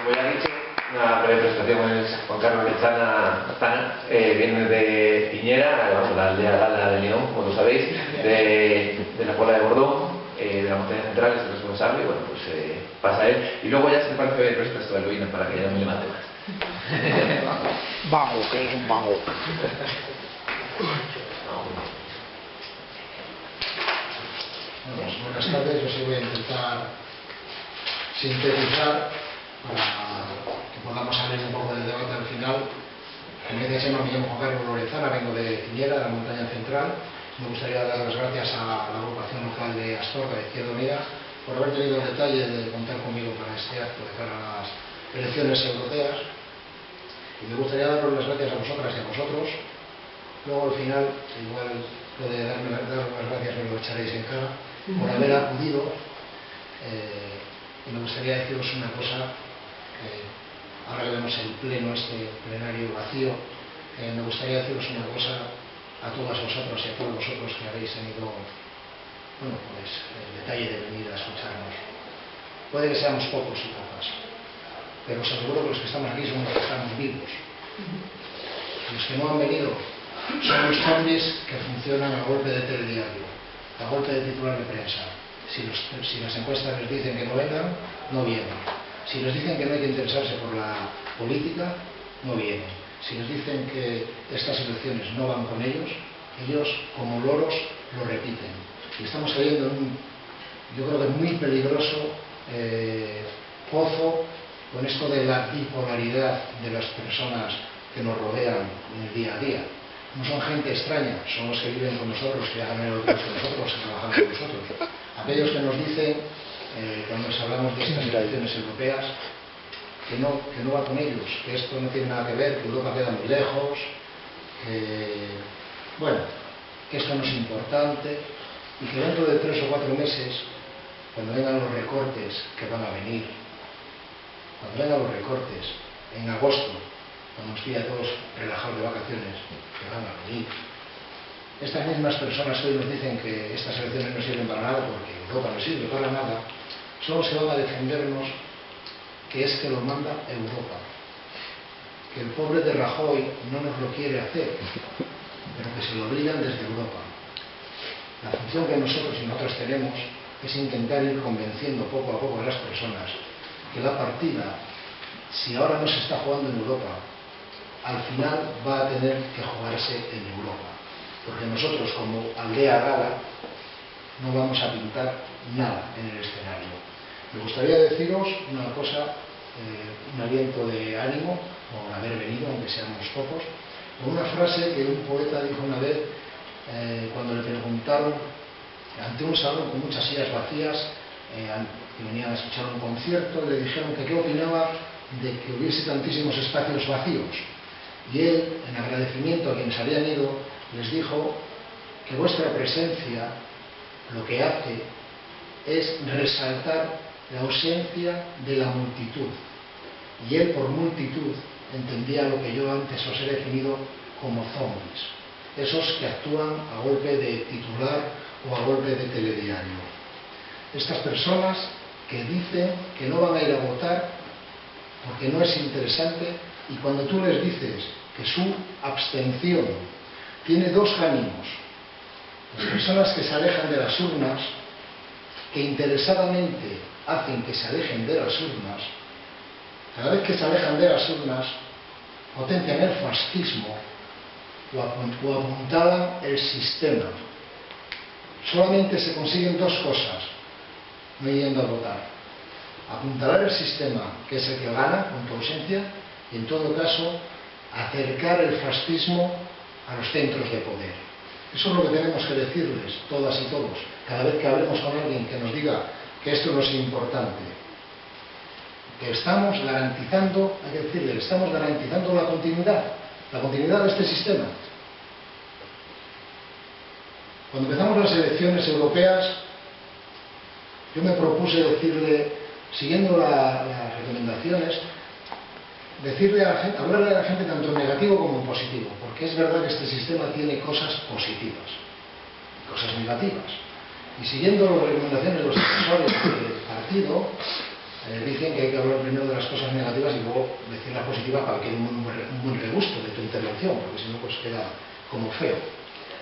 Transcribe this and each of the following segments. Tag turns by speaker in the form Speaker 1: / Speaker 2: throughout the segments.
Speaker 1: Como ya he dicho, una breve presentación es Juan Carlos Lechana Azana, viene de Piñera, vamos, la aldea Gala de León, como lo sabéis, de la Puebla de Bordón, de la montaña central, es el responsable, bueno, pues pasa él. Y luego ya se parece de prestas toda Eloína para que ya no me mate más.
Speaker 2: Vago, que es un vago.
Speaker 3: Bueno, buenas tardes, yo sí voy a intentar sintetizar para que podamos abrir un poco del debate al final. Como decía, me llamo Juan Carlos Lorenzana, vengo de Piñera, de la montaña central. Me gustaría dar las gracias a la agrupación local de Astorga, de Izquierda Unida, por haber tenido el detalle de contar conmigo para este acto de cara a las elecciones europeas. Y me gustaría daros las gracias a vosotras y a vosotros. Luego al final, igual puede darme las gracias, me lo echaréis en cara, por haber acudido. Y me gustaría deciros una cosa, ahora que vemos el pleno, este plenario vacío, me gustaría deciros una cosa a todas vosotras y a todos vosotros que habéis tenido, bueno, pues el detalle de venir a escucharnos. Puede que seamos pocos y pocas, pero os aseguro que los que estamos aquí somos los que estamos vivos. Los que no han venido son los zombies que funcionan a golpe de telediario, a golpe de titular de prensa. Si las encuestas les dicen que no vengan, no vienen. Si les dicen que no hay que interesarse por la política, no vienen. Si les dicen que estas elecciones no van con ellos, ellos como loros lo repiten. Y estamos cayendo en un, yo creo que muy peligroso pozo con esto de la bipolaridad de las personas que nos rodean en el día a día. No son gente extraña, son los que viven con nosotros, que hagan el otro con nosotros, que trabajan con nosotros. Aquellos que nos dicen, cuando les hablamos de estas elecciones europeas, que no va con ellos, que esto no tiene nada que ver, que Europa queda muy lejos, que esto no es importante, y que dentro de 3 o 4 meses, cuando vengan los recortes que van a venir, cuando vengan los recortes en agosto, cuando nos pilla a todos relajados de vacaciones, que van a venir, estas mismas personas que hoy nos dicen que estas elecciones no sirven para nada, porque Europa no sirve para nada, solo se van a defendernos que es que lo manda Europa, que el pobre de Rajoy no nos lo quiere hacer, pero que se lo obligan desde Europa. La función que nosotros y nosotras tenemos es intentar ir convenciendo poco a poco a las personas que la partida, si ahora no se está jugando en Europa, al final va a tener que jugarse en Europa. Porque nosotros, como aldea Gala, no vamos a pintar nada en el escenario. Me gustaría deciros una cosa, un aliento de ánimo por haber venido, aunque seamos pocos, con una frase que un poeta dijo una vez cuando le preguntaron ante un salón con muchas sillas vacías que venían a escuchar un concierto, le dijeron que qué opinaba de que hubiese tantísimos espacios vacíos. Y él, en agradecimiento a quienes habían ido, les dijo que vuestra presencia lo que hace es resaltar la ausencia de la multitud. Y él, por multitud, entendía lo que yo antes os he definido como zombies. Esos que actúan a golpe de titular o a golpe de telediario. Estas personas que dicen que no van a ir a votar porque no es interesante, y cuando tú les dices que su abstención tiene 2 caminos, las personas que se alejan de las urnas, que interesadamente hacen que se alejen de las urnas, cada vez que se alejan de las urnas, potencian el fascismo o apuntalan el sistema. Solamente se consiguen 2 cosas no yendo a votar: apuntalar el sistema, que es el que gana con tu ausencia, y en todo caso acercar el fascismo a los centros de poder. Eso es lo que tenemos que decirles todas y todos cada vez que hablemos con alguien que nos diga que esto no es importante, que estamos garantizando, hay que decirle, estamos garantizando la continuidad de este sistema. Cuando empezamos las elecciones europeas, yo me propuse decirle, siguiendo las recomendaciones, decirle a la gente, hablarle a la gente tanto en negativo como en positivo, porque es verdad que este sistema tiene cosas positivas y cosas negativas. Y siguiendo las recomendaciones de los asesores del partido, dicen que hay que hablar primero de las cosas negativas y luego decir las positivas para que quede un buen regusto de tu intervención, porque si no pues queda como feo.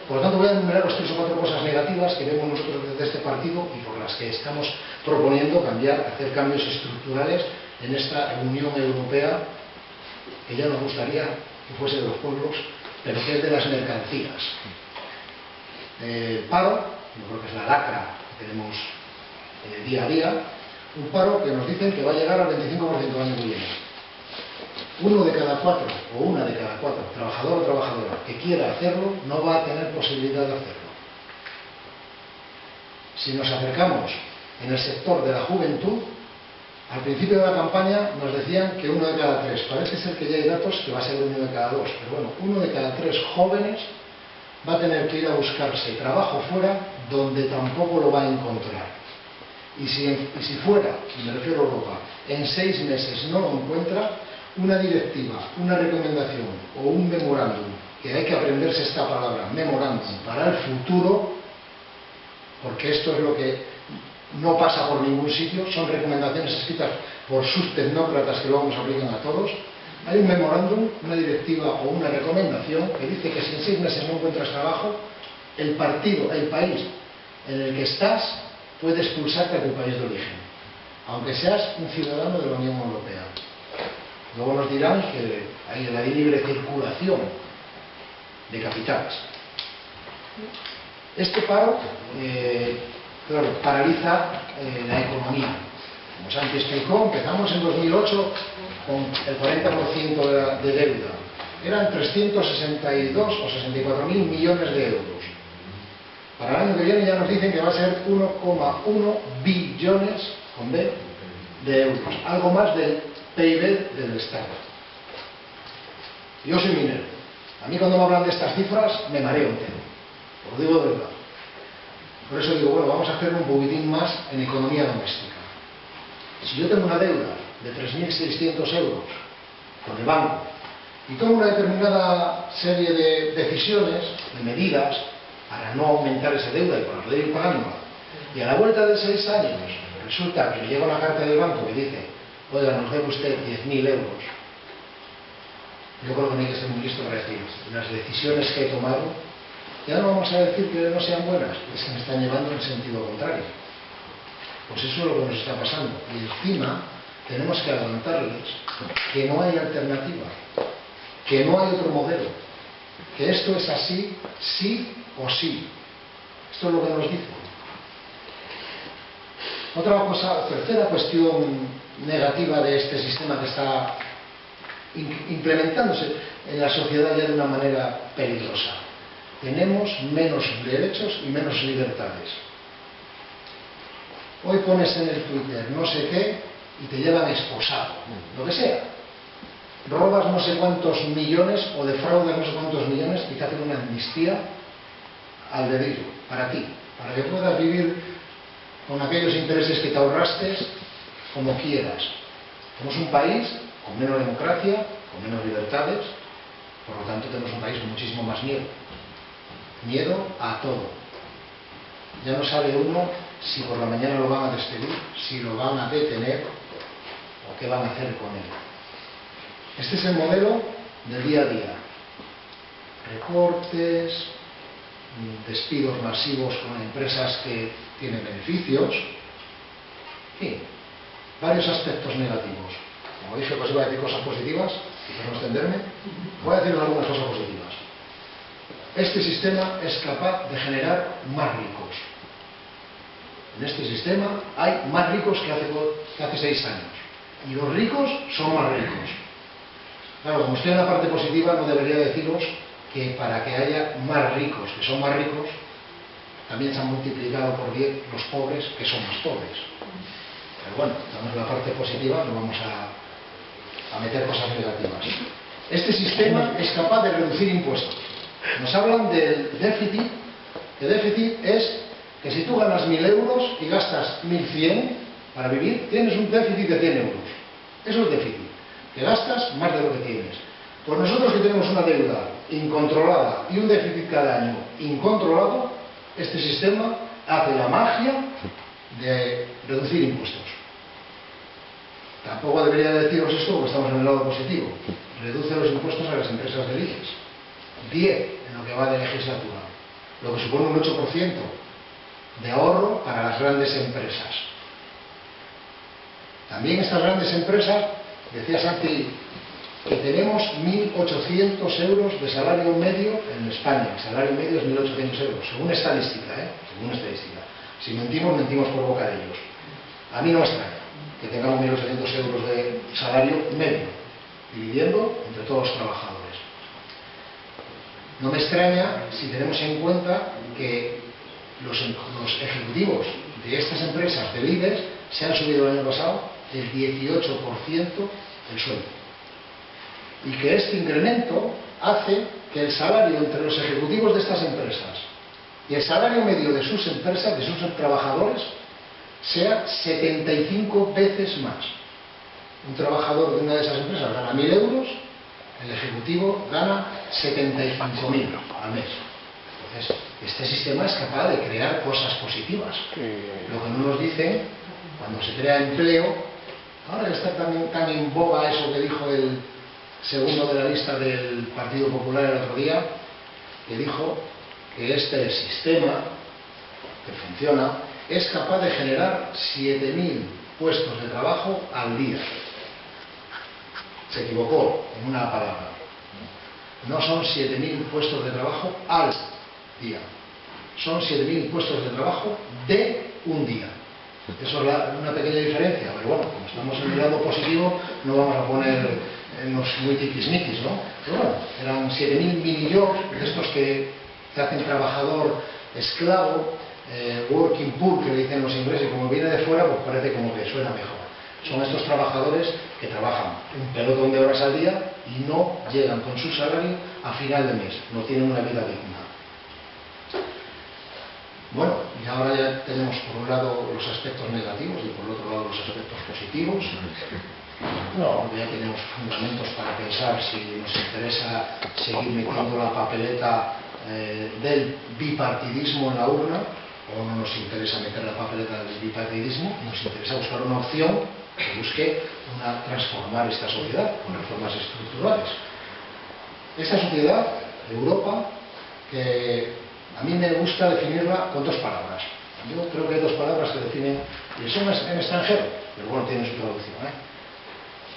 Speaker 3: Por lo tanto, voy a enumerar los 3 o 4 cosas negativas que vemos nosotros desde este partido y por las que estamos proponiendo cambiar, hacer cambios estructurales en esta Unión Europea que ya nos gustaría que fuese de los pueblos, pero que es de las mercancías. Paro, yo creo que es la lacra que tenemos día a día, un paro que nos dicen que va a llegar al 25% del año que viene. 1 de cada 4 o 1 de cada 4, trabajador o trabajadora, que quiera hacerlo, no va a tener posibilidad de hacerlo. Si nos acercamos en el sector de la juventud, al principio de la campaña nos decían que 1 de cada 3, parece ser que ya hay datos que va a ser 1 de cada 2, pero bueno, 1 de cada 3 jóvenes va a tener que ir a buscarse trabajo fuera donde tampoco lo va a encontrar. Y si fuera, y me refiero a Europa, en 6 meses no lo encuentra, una directiva, una recomendación o un memorándum, que hay que aprenderse esta palabra, memorándum, para el futuro, porque esto es lo que no pasa por ningún sitio, son recomendaciones escritas por sus tecnócratas que luego nos aplican a todos. Hay un memorándum, una directiva o una recomendación que dice que si en 6 meses no encuentras trabajo, el partido, el país en el que estás puede expulsarte a tu país de origen, aunque seas un ciudadano de la Unión Europea. Luego nos dirán que hay la libre circulación de capitales. Este paro, claro, paraliza la economía. Como Santi explicó, empezamos en 2008 con el 40% de deuda. Eran 362 o 64.000 millones de euros. Para el año que viene ya nos dicen que va a ser 1,1 billones con B de euros, algo más del PIB del Estado. Yo soy minero. A mí cuando me hablan de estas cifras me mareo entero. Os lo digo de verdad. Por eso digo, bueno, vamos a hacer un poquitín más en economía doméstica. Si yo tengo una deuda de 3.600 euros con el banco y tomo una determinada serie de decisiones, de medidas, para no aumentar esa deuda y para poder ir pagándola, y a la vuelta de 6 años resulta que me llega una carta del banco que dice: oiga, nos debe usted 10.000 euros. Yo creo que no hay que ser muy listo para decir, las decisiones que he tomado, ya no vamos a decir que no sean buenas, es que me están llevando en el sentido contrario. Pues eso es lo que nos está pasando. Y encima tenemos que adelantarles que no hay alternativa, que no hay otro modelo, que esto es así, sí o sí. Esto es lo que nos dicen. Otra cosa, tercera cuestión negativa de este sistema que está implementándose en la sociedad ya de una manera peligrosa. Tenemos menos derechos y menos libertades. Hoy pones en el Twitter no sé qué y te llevan esposado, lo que sea. Robas no sé cuántos millones o defraudas no sé cuántos millones y te hacen una amnistía al dedillo, para ti, para que puedas vivir con aquellos intereses que te ahorraste como quieras. Somos un país con menos democracia, con menos libertades, por lo tanto tenemos un país con muchísimo más miedo. Miedo a todo. Ya no sabe uno si por la mañana lo van a despedir, si lo van a detener o qué van a hacer con él. Este es el modelo del día a día. Recortes, despidos masivos con empresas que tienen beneficios, en fin, varios aspectos negativos. Como dije que os iba a decir cosas positivas, y para no extenderme, voy a decir algunas cosas positivas. Este sistema es capaz de generar más ricos. En este sistema hay más ricos que hace 6 años. Y los ricos son más ricos. Claro, como estoy en la parte positiva, no debería deciros que para que haya más ricos, que son más ricos, también se han multiplicado por 10 los pobres, que son más pobres. Pero bueno, estamos en la parte positiva, no vamos a meter cosas negativas. Este sistema es capaz de reducir impuestos. Nos hablan del déficit. El déficit es que si tú ganas 1.000 euros y gastas 1.100 para vivir, tienes un déficit de 100 euros. Eso es déficit, que gastas más de lo que tienes. Pues nosotros que tenemos una deuda incontrolada y un déficit cada año incontrolado, este sistema hace la magia de reducir impuestos. Tampoco debería deciros esto porque estamos en el lado positivo. Reduce los impuestos a las empresas del ICES. 10 en lo que va de legislatura, lo que supone un 8% de ahorro para las grandes empresas. También estas grandes empresas, decía Santi, que tenemos 1.800 euros de salario medio en España. El salario medio es 1.800 euros, según estadística, según estadística. Si mentimos, mentimos por boca de ellos. A mí no me extraña que tengamos 1.800 euros de salario medio, dividiendo entre todos los trabajadores. No me extraña si tenemos en cuenta que los ejecutivos de estas empresas del IBEX se han subido el año pasado el 18% el sueldo. Y que este incremento hace que el salario entre los ejecutivos de estas empresas y el salario medio de sus empresas, de sus trabajadores, sea 75 veces más. Un trabajador de una de esas empresas gana 1.000 euros, el ejecutivo gana 75.000 al mes. Entonces, este sistema es capaz de crear cosas positivas. Lo que no nos dicen, cuando se crea empleo, ahora que está tan en boga eso que dijo el segundo de la lista del Partido Popular el otro día, que dijo que este sistema que funciona es capaz de generar 7.000 puestos de trabajo al día. Se equivocó en una palabra. No son 7.000 puestos de trabajo al día. Son 7.000 puestos de trabajo de un día. Eso es una pequeña diferencia, pero bueno, como estamos en el lado positivo, no vamos a ponernos muy tiquismiquis, ¿no? Pero bueno, eran 7.000 mini-jobs, de estos que te hacen trabajador esclavo, working poor, que le dicen los ingleses, y como viene de fuera, pues parece como que suena mejor. Son estos trabajadores que trabajan un pelotón de horas al día y no llegan con su salario a final de mes, no tienen una vida digna. Bueno, y ahora ya tenemos por un lado los aspectos negativos y por el otro lado los aspectos positivos. No, ya tenemos fundamentos para pensar si nos interesa seguir metiendo la papeleta del bipartidismo en la urna, o no nos interesa meter la papeleta del bipartidismo, nos interesa buscar una opción que busque transformar esta sociedad con reformas estructurales. Esta sociedad, Europa, que a mí me gusta definirla con dos palabras. Yo creo que hay dos palabras que definen, y son en extranjero, pero bueno, tienen su traducción.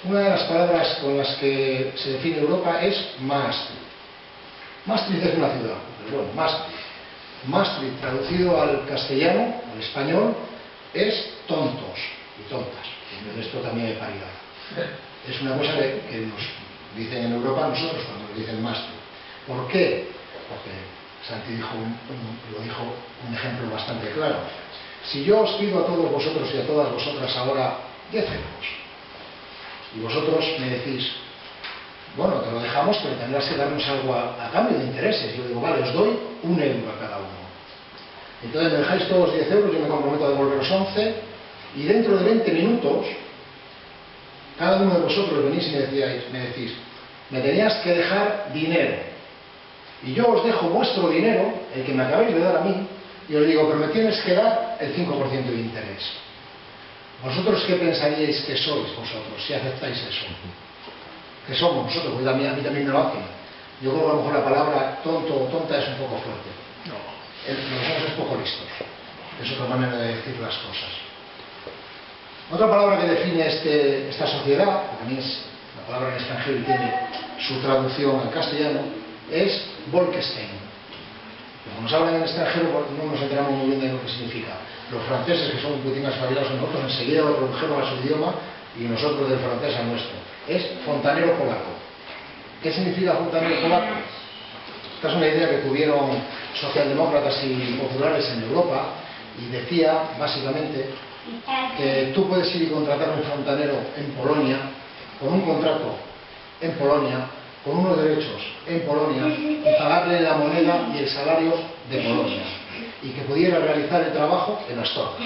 Speaker 3: Una de las palabras con las que se define Europa es Maastricht. Maastricht es una ciudad, pero bueno, Maastricht, traducido al castellano, al español, es tontos y tontas. Y esto también hay paridad. Es una cosa que nos dicen en Europa nosotros cuando nos dicen Maastricht. ¿Por qué? Porque Santi lo dijo un ejemplo bastante claro. Si yo os pido a todos vosotros y a todas vosotras ahora 10 euros, y vosotros me decís, bueno, te lo dejamos, pero tendrás que darnos algo a cambio de intereses. Yo digo, vale, os doy 1 euro a cada uno. Entonces me dejáis todos 10 euros, yo me comprometo a devolveros 11, y dentro de 20 minutos, cada uno de vosotros venís y me decís, me tenías que dejar dinero. Y yo os dejo vuestro dinero, el que me acabáis de dar a mí, y os digo, pero me tienes que dar el 5% de interés. ¿Vosotros qué pensaríais que sois vosotros si aceptáis eso? ¿Qué somos nosotros? Pues a mí también me lo hacen. Yo creo que a lo mejor la palabra tonto o tonta es un poco fuerte. No, nosotros es poco listos. Es otra manera de decir las cosas. Otra palabra que define esta sociedad, que también es la palabra en extranjero y tiene su traducción al castellano, es Bolkestein. Como nos hablan en extranjero, no nos enteramos muy bien de lo que significa. Los franceses, que son un poquitín más espabilados que nosotros, enseguida lo tradujeron a su idioma y nosotros del francés al nuestro. Es fontanero polaco. ¿Qué significa fontanero polaco? Esta es una idea que tuvieron socialdemócratas y populares en Europa y decía, básicamente, que tú puedes ir y contratar a un fontanero en Polonia, con un contrato en Polonia, con unos derechos en Polonia y pagarle la moneda y el salario de Polonia y que pudiera realizar el trabajo en Astorga.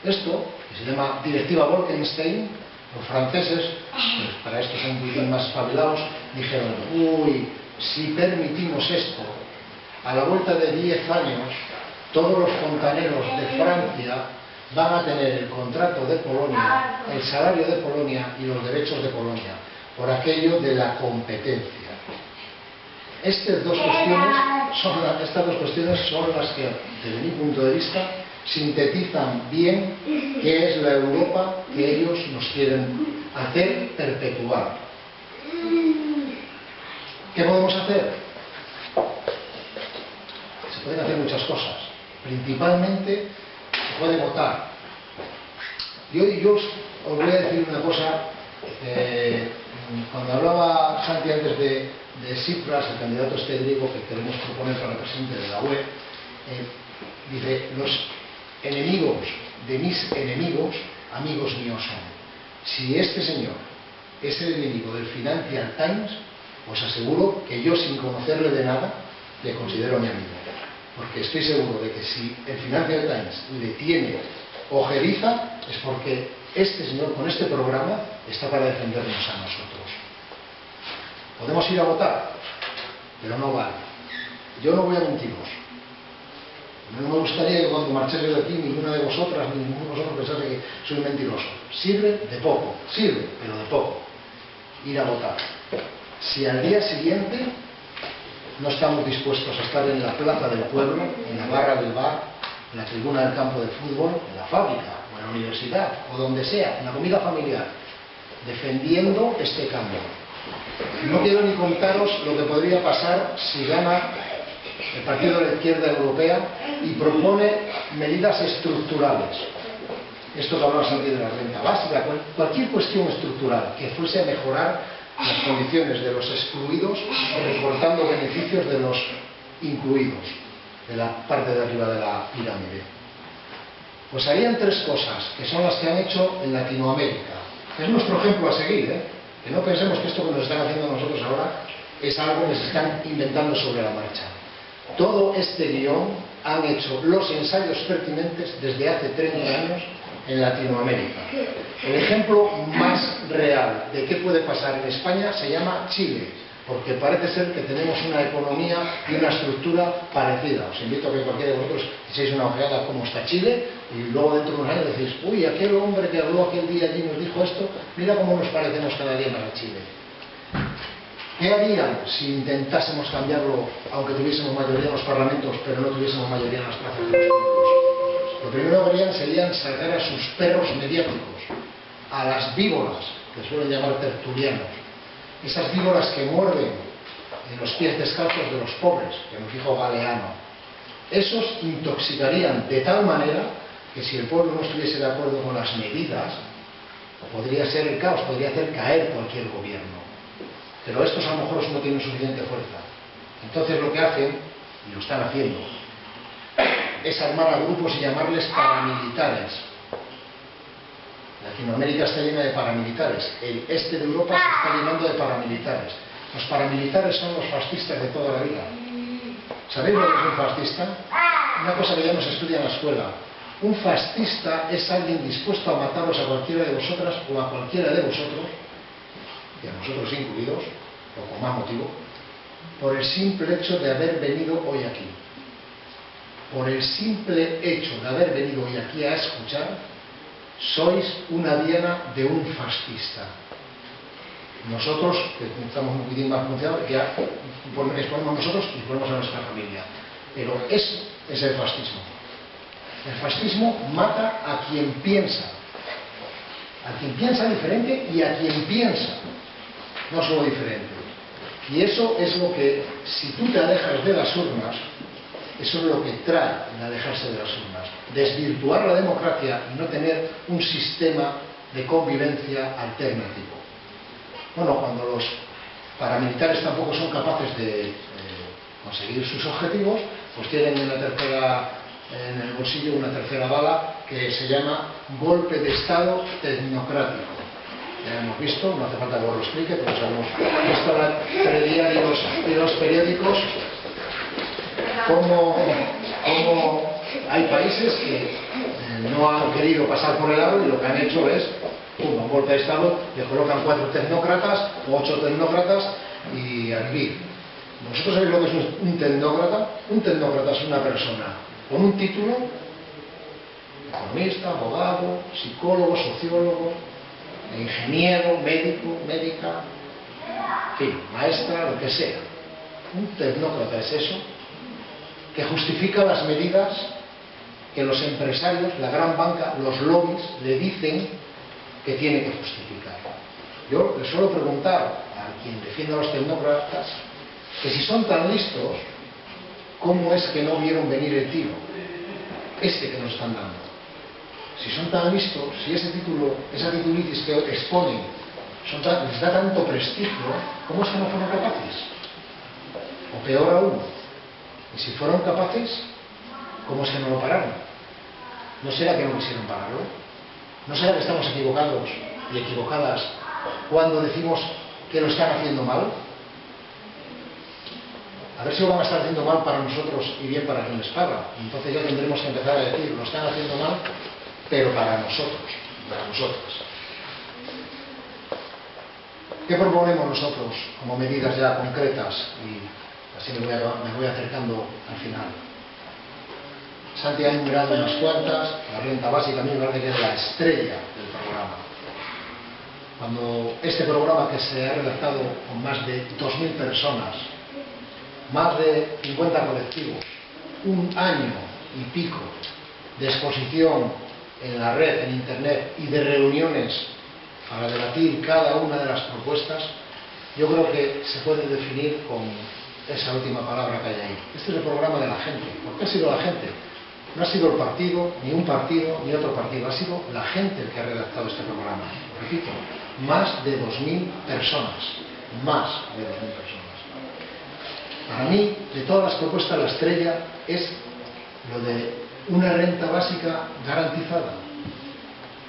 Speaker 3: Esto, que se llama Directiva Bolkestein, los franceses, pues para esto son un poquito más espabilados, dijeron, uy, si permitimos esto, a la vuelta de 10 años, todos los fontaneros de Francia van a tener el contrato de Polonia, el salario de Polonia y los derechos de Polonia, por aquello de la competencia. Estas dos cuestiones son las que, desde mi punto de vista, sintetizan bien qué es la Europa que ellos nos quieren hacer perpetuar. ¿Qué podemos hacer? Se pueden hacer muchas cosas. Principalmente se puede votar. Yo os voy a decir una cosa. Cuando hablaba Santi antes de Tsipras, el candidato este griego que queremos proponer para presidente de la UE, dice: los enemigos de mis enemigos, amigos míos son. Si este señor es el enemigo del Financial Times, os aseguro que yo, sin conocerle de nada, le considero mi amigo. Porque estoy seguro de que si el Financial Times le tiene ojeriza, es porque este señor, con este programa, está para defendernos a nosotros. Podemos ir a votar, pero no vale. Yo no voy a mentiros. No me gustaría que cuando marchéis de aquí ninguna de vosotras ni ninguno de vosotros pensase que soy mentiroso. Sirve de poco, sirve, pero de poco. Ir a votar. Si al día siguiente no estamos dispuestos a estar en la plaza del pueblo, en la barra del bar, en la tribuna del campo de fútbol, en la fábrica, o en la universidad, o donde sea, en la comida familiar, defendiendo este cambio. No quiero ni contaros lo que podría pasar si gana el Partido de la Izquierda Europea y propone medidas estructurales. Esto que hablamos aquí de la renta básica, cualquier cuestión estructural que fuese a mejorar las condiciones de los excluidos, recortando beneficios de los incluidos, de la parte de arriba de la pirámide. Pues harían tres cosas, que son las que han hecho en Latinoamérica. Es nuestro ejemplo a seguir, que no pensemos que esto que nos están haciendo nosotros ahora es algo que se están inventando sobre la marcha. Todo este guión han hecho los ensayos pertinentes desde hace 30 años en Latinoamérica. El ejemplo más real de qué puede pasar en España se llama Chile, porque parece ser que tenemos una economía y una estructura parecida. Os invito a que cualquiera de vosotros echéis una ojeada cómo está Chile y luego dentro de unos años decís: uy, aquel hombre que habló aquel día allí nos dijo esto, mira cómo nos parecemos cada día más a Chile. ¿Qué harían si intentásemos cambiarlo, aunque tuviésemos mayoría en los parlamentos, pero no tuviésemos mayoría en las plazas de los pueblos? Lo primero que harían serían sacar a sus perros mediáticos, a las víboras, que suelen llamar tertulianos, esas víboras que muerden en los pies descalzos de los pobres, que nos dijo Galeano. Esos intoxicarían de tal manera que si el pueblo no estuviese de acuerdo con las medidas, podría ser el caos, podría hacer caer cualquier gobierno. Pero estos a lo mejor no tienen suficiente fuerza. Entonces lo que hacen, y lo están haciendo, es armar a grupos y llamarles paramilitares. Latinoamérica está llena de paramilitares. El este de Europa se está llenando de paramilitares. Los paramilitares son los fascistas de toda la vida. ¿Sabéis lo que es un fascista? Una cosa que ya no se estudia en la escuela. Un fascista es alguien dispuesto a mataros a cualquiera de vosotras o a cualquiera de vosotros, y a nosotros incluidos, o con más motivo, por el simple hecho de haber venido hoy aquí. Por el simple hecho de haber venido hoy aquí a escuchar, sois una diana de un fascista. Nosotros, que estamos un poquitín más pronunciados, ya exponemos nosotros y ponemos a nuestra familia. Pero eso es el fascismo. El fascismo mata a quien piensa diferente y a quien piensa, no solo diferente. Y eso es lo que, si tú te alejas de las urnas, eso es lo que trae el alejarse de las urnas. Desvirtuar la democracia y no tener un sistema de convivencia alternativo. Bueno, cuando los paramilitares tampoco son capaces de conseguir sus objetivos, pues tienen en el bolsillo una tercera bala que se llama golpe de Estado tecnocrático. Ya hemos visto, no hace falta que os lo explique, pero sabemos visto en telediarios y los periódicos cómo hay países que no han querido pasar por el aro y lo que han hecho es un golpe de Estado, le colocan 4 tecnócratas o 8 tecnócratas y a vivir. ¿Vosotros sabéis lo que es un tecnócrata? Un tecnócrata es una persona con un título, economista, abogado, psicólogo, sociólogo, ingeniero, médico, médica, en fin, maestra, lo que sea. Un tecnócrata es eso, que justifica las medidas que los empresarios, la gran banca, los lobbies, le dicen que tiene que justificar. Yo les suelo preguntar a quien defiende a los tecnócratas que si son tan listos, ¿cómo es que no vieron venir el tiro este que nos están dando? Si son tan listos, si ese título, esa titulitis que exponen les da tanto prestigio, ¿cómo es que no fueron capaces? O peor aún, y si fueron capaces, ¿cómo es que no lo pararon? ¿No será que no quisieron pararlo? ¿No será que estamos equivocados y equivocadas cuando decimos que lo están haciendo mal? A ver si lo van a estar haciendo mal para nosotros y bien para quien les paga. Entonces ya tendremos que empezar a decir, lo están haciendo mal, pero para nosotros, para nosotras. ¿Qué proponemos nosotros como medidas ya concretas? Y así me voy acercando al final. Santi ha enumerado unas cuantas. La renta básica a mí me parece que es la estrella del programa. Cuando este programa, que se ha redactado con más de 2.000 personas, más de 50 colectivos, un año y pico de exposición en la red, en internet, y de reuniones para debatir cada una de las propuestas, yo creo que se puede definir con esa última palabra que hay ahí. Este es el programa de la gente. ¿Por qué ha sido la gente? No ha sido el partido, ni un partido, ni otro partido. Ha sido la gente el que ha redactado este programa. Repito, más de 2.000 personas. Más de 2.000 personas. Para mí, de todas las propuestas, la estrella es lo de una renta básica garantizada,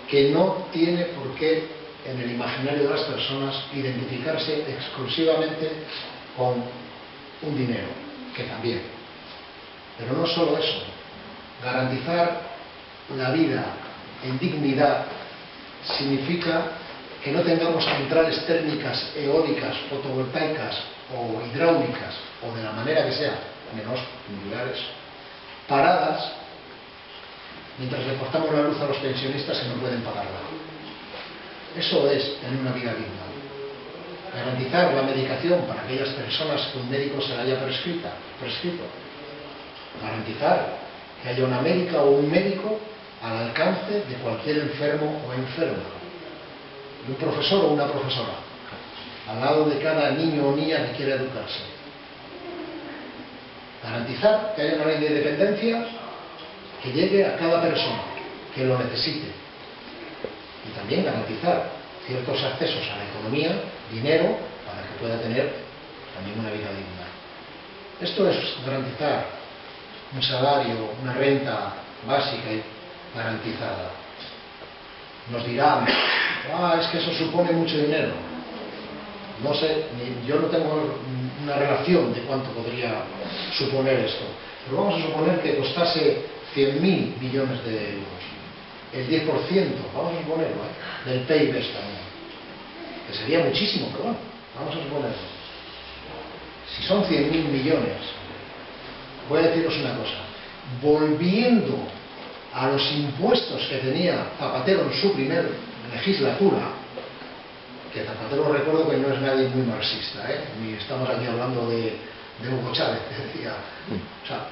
Speaker 3: que no tiene por qué, en el imaginario de las personas, identificarse exclusivamente con un dinero, que también. Pero no solo eso. Garantizar la vida en dignidad significa que no tengamos centrales térmicas, eólicas, fotovoltaicas o hidráulicas, o de la manera que sea, menos nucleares, paradas mientras le cortamos la luz a los pensionistas que no pueden pagarla. Eso es tener una vida digna. Garantizar la medicación para aquellas personas que un médico se la haya prescrito. Garantizar que haya una médica o un médico al alcance de cualquier enfermo o enferma. Y un profesor o una profesora al lado de cada niño o niña que quiera educarse. Garantizar que haya una ley de dependencia que llegue a cada persona que lo necesite. Y también garantizar ciertos accesos a la economía, dinero, para que pueda tener también una vida digna. Esto es garantizar un salario, una renta básica y garantizada. Nos dirán, es que eso supone mucho dinero. No sé, yo no tengo una relación de cuánto podría suponer esto, pero vamos a suponer que costase 100.000 millones de euros, el 10%, vamos a suponerlo, del PIB español, que sería muchísimo, pero bueno, vamos a suponerlo. Si son 100.000 millones, voy a deciros una cosa, volviendo a los impuestos que tenía Zapatero en su primer legislatura, que Zapatero recuerdo que no es nadie muy marxista, ni estamos aquí hablando de Hugo Chávez, que decía, o sea,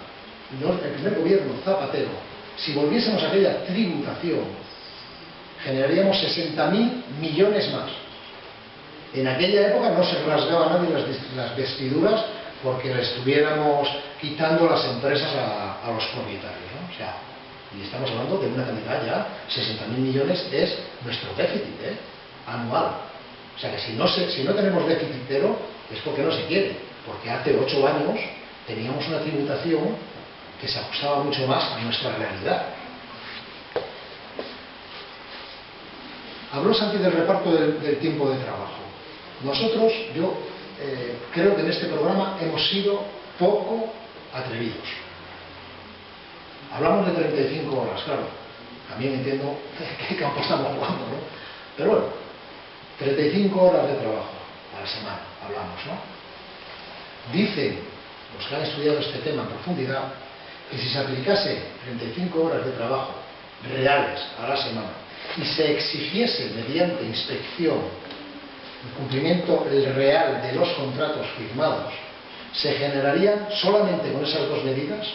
Speaker 3: el primer gobierno Zapatero, si volviésemos a aquella tributación, generaríamos 60.000 millones más. En aquella época no se rasgaba nadie las vestiduras porque le estuviéramos quitando las empresas a los propietarios, ¿no? O sea, y estamos hablando de una cantidad ya, 60.000 millones es nuestro déficit anual. O sea que si no tenemos déficit cero es porque no se quiere, porque hace 8 años teníamos una tributación que se ajustaba mucho más a nuestra realidad. Habló Santi del reparto del tiempo de trabajo. Nosotros, yo creo que en este programa hemos sido poco atrevidos. Hablamos de 35 horas, claro. También entiendo qué campo estamos jugando, ¿no? Pero bueno, 35 horas de trabajo a la semana, hablamos, ¿no? Dicen los que han estudiado este tema en profundidad que si se aplicase 35 horas de trabajo reales a la semana y se exigiese mediante inspección el cumplimiento real de los contratos firmados, se generarían solamente con esas dos medidas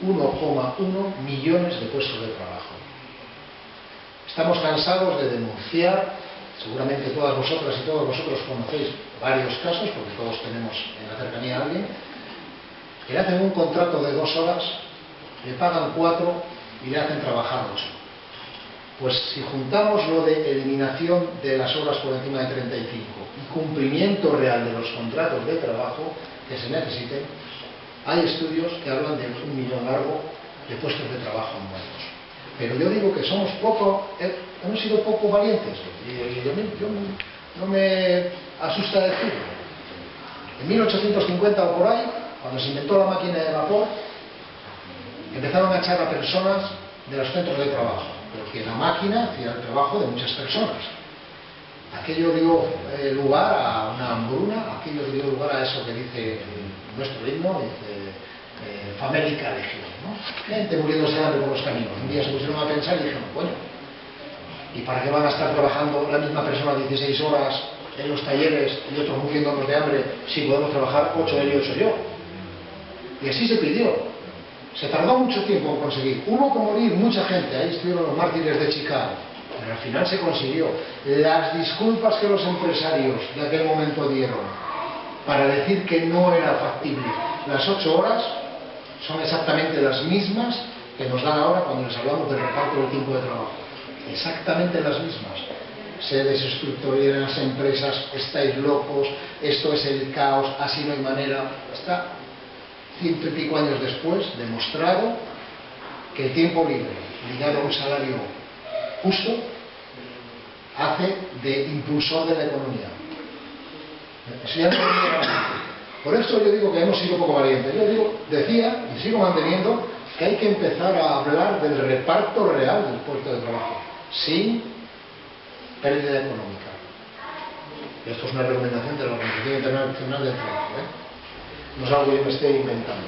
Speaker 3: 1,1 millones de puestos de trabajo. Estamos cansados de denunciar, seguramente todas vosotras y todos vosotros conocéis varios casos, porque todos tenemos en la cercanía a alguien, que le hacen un contrato de 2 horas, le pagan 4 y le hacen trabajar 8. Pues si juntamos lo de eliminación de las horas por encima de 35 y cumplimiento real de los contratos de trabajo que se necesiten, hay estudios que hablan de 1 millón largo de puestos de trabajo nuevos. Pero yo digo que somos hemos sido poco valientes, y yo no me asusta decirlo. En 1850 o por ahí, cuando se inventó la máquina de vapor, empezaron a echar a personas de los centros de trabajo, porque la máquina hacía el trabajo de muchas personas. Aquello dio lugar a una hambruna, aquello dio lugar a eso que dice nuestro himno, dice famélica legión, ¿no? Gente muriéndose de hambre por los caminos. Un día se pusieron a pensar y dijeron, coño, ¿y para qué van a estar trabajando la misma persona 16 horas en los talleres y otros muriéndonos de hambre si podemos trabajar 8 él y 8 yo? Y así se pidió. Se tardó mucho tiempo en conseguir. Hubo que morir mucha gente, ahí estuvieron los mártires de Chicago, pero al final se consiguió. Las disculpas que los empresarios de aquel momento dieron para decir que no era factible las 8 horas son exactamente las mismas que nos dan ahora cuando les hablamos del reparto del tiempo de trabajo. Exactamente las mismas. Se desestructuran las empresas, estáis locos, esto es el caos, así no hay manera. Está 100 y pico años después demostrado que el tiempo libre ligado a un salario justo hace de impulsor de la economía. Eso ya no. Por eso yo digo que hemos sido poco valientes. Yo decía y sigo manteniendo que hay que empezar a hablar del reparto real del puesto de trabajo sin pérdida económica. Esto es una recomendación de la Organización Internacional del Trabajo, no es algo que yo me esté inventando.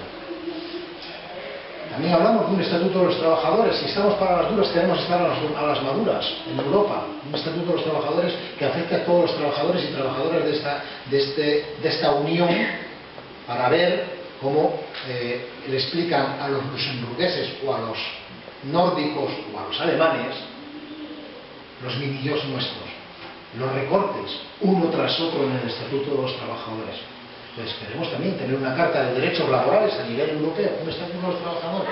Speaker 3: También hablamos de un estatuto de los trabajadores. Si estamos para las duras, queremos estar a las maduras en Europa. Un estatuto de los trabajadores que afecte a todos los trabajadores y trabajadoras de esta unión, para ver cómo le explican a los luxemburgueses o a los nórdicos o a los alemanes los minillos nuestros, los recortes uno tras otro en el estatuto de los trabajadores. Pues queremos también tener una carta de derechos laborales a nivel europeo, un estatuto de los trabajadores.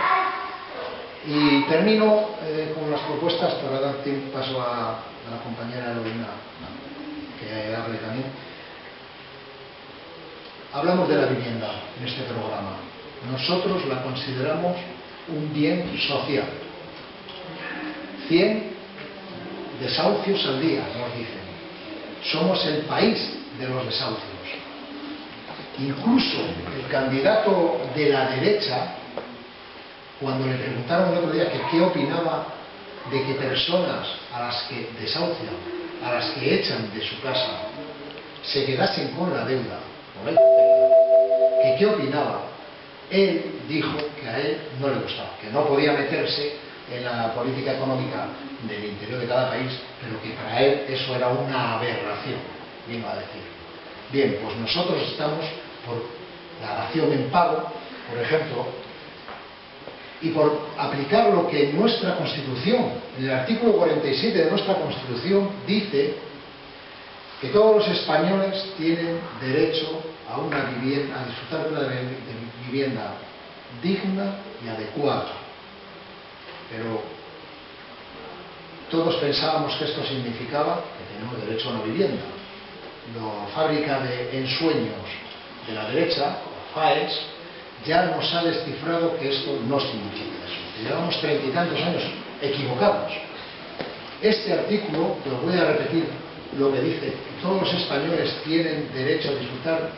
Speaker 3: Y termino con las propuestas para dar paso a la compañera Lorena que hable también. Hablamos de la vivienda en este programa. Nosotros la consideramos un bien social. 100 desahucios al día, nos dicen. Somos el país de los desahucios. Incluso el candidato de la derecha, cuando le preguntaron el otro día que qué opinaba de que personas a las que desahucian, a las que echan de su casa, se quedasen con la deuda, que qué opinaba, él dijo que a él no le gustaba, que no podía meterse en la política económica del interior de cada país, pero que para él eso era una aberración, vino a decir. Bien, pues nosotros estamos por la dación en pago, por ejemplo, y por aplicar lo que en nuestra Constitución, en el artículo 47 de nuestra Constitución, dice que todos los españoles tienen derecho a una vivienda, a disfrutar de una vivienda digna y adecuada. Pero todos pensábamos que esto significaba que tenemos derecho a una vivienda. La fábrica de ensueños de la derecha, FAES, ya nos ha descifrado que esto no significa eso. Llevamos 30 y tantos años equivocados. Este artículo, lo voy a repetir, lo que dice, que todos los españoles tienen derecho a disfrutar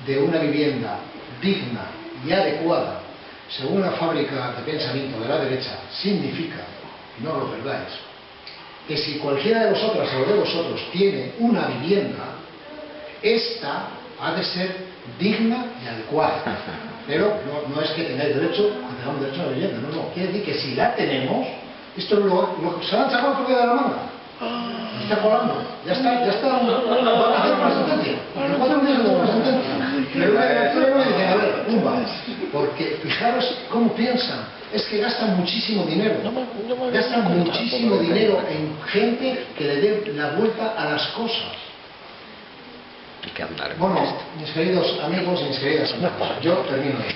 Speaker 3: de una vivienda digna y adecuada, según la fábrica de pensamiento de la derecha, significa, no lo perdáis, que si cualquiera de vosotras o de vosotros tiene una vivienda, esta ha de ser digna y adecuada. Pero no es que tengáis derecho a tener un derecho a la vivienda, no. Quiere decir que si la tenemos, Esto se lo han sacado todavía de la manga. Está colando. Ya está. Van a hacer una sentencia. En 4 días de una sentencia. Pero una directora me dice, a ver, pumba. Porque fijaros cómo piensan. Es que gastan muchísimo dinero. Gastan muchísimo dinero en gente que le dé la vuelta a las cosas. Bueno, mis queridos amigos y mis queridas amigas, yo termino ahí.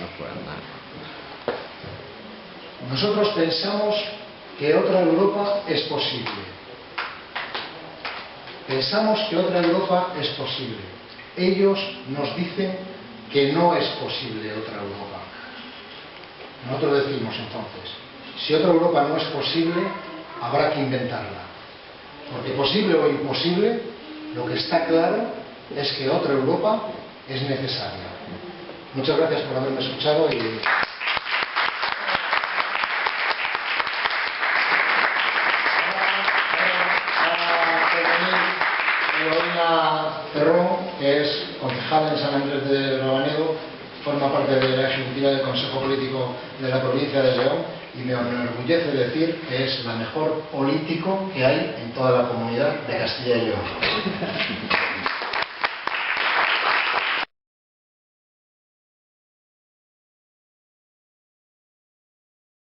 Speaker 3: Nosotros pensamos que otra Europa es posible. Pensamos que otra Europa es posible. Ellos nos dicen que no es posible otra Europa. Nosotros decimos entonces, si otra Europa no es posible, habrá que inventarla. Porque posible o imposible, lo que está claro es que otra Europa es necesaria. Muchas gracias por haberme escuchado y... Cerrón, que es concejala en San Andrés de Rabanedo, forma parte de la ejecutiva del Consejo Político de la provincia de León y me enorgullece decir que es la mejor político que hay en toda la comunidad de Castilla y León.